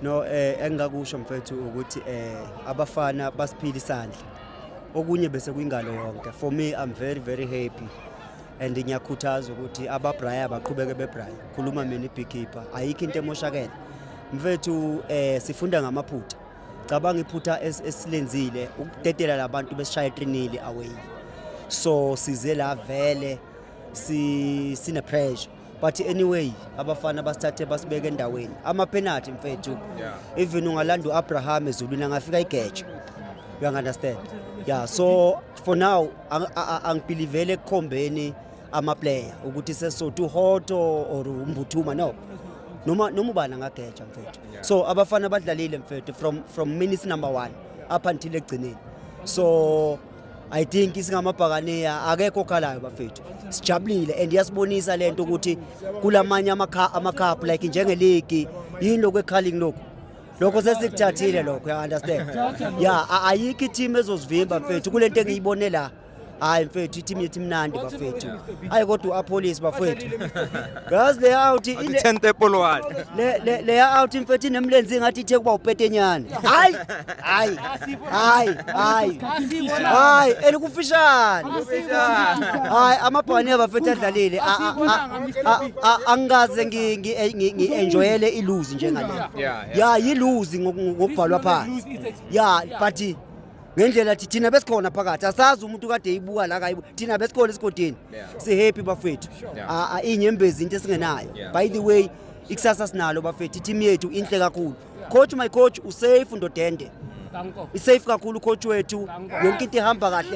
No engakusho mfethu ukuthi abafana basiphila isandla okunye bese kuyingalo yonke. For me I'm very happy and ngiyakhuthaza ukuthi ababraya baqhubeke bebraya. Khuluma mina ibeekeeper ayikho into emoshakele mfethu sifunda ngamaphutha. Cabanga iphutha esilenzile ukutetela labantu besishaya etrinili away. So size la vele sine pressure. But anyway, abafana basithathe basibeke endaweni. Ama penalty mfethu. Even ungalanda uAbraham ezulwini angafika igeje. You understand? Yeah, so for now angibelievele ekukhombeni ama player ukuthi sesothu hoto or umbuthuma no. Noma ubani angageja mfethu. So abafana badlalile mfethu from minutes number 1 up until egcineni. So I think isingamabhakaneya akekho khalayo bafethu. Sijabulile and yasibonisa lento ukuthi kulamanye amakhaphu like njenge league yini lokwekhaling lokho sesikuthathile lokho, you understand? Yeah, ayikho team ezosivimba mfethu kulento engiyibone la. Hayi mfethu team yethu imnandi bafethu. Hayi kodwa uApolice bafethu. Gas le out ile 10 tepolwane. Le out mfethu nemlenzi ngathi ithe kuba upetenyana. Hayi elikufishane. Hayi amabhane bafethu adlalile. Angaze ngi-enjoyele ilose njengale. Yeah, yilose ngokubhalwa phansi. Yeah, but ngendlela thina besikhona phakathi asazi umuntu kade eyibuka la kayibu thina besikhona esigodini si happy bafethu inyembezi into esingenayo. By the way ikusasa sinalo bafethu team yethu inhle kakhulu. Coach my coach usafe ndodende. Isafe kakhulu coach wethu yonke into ihamba kahle.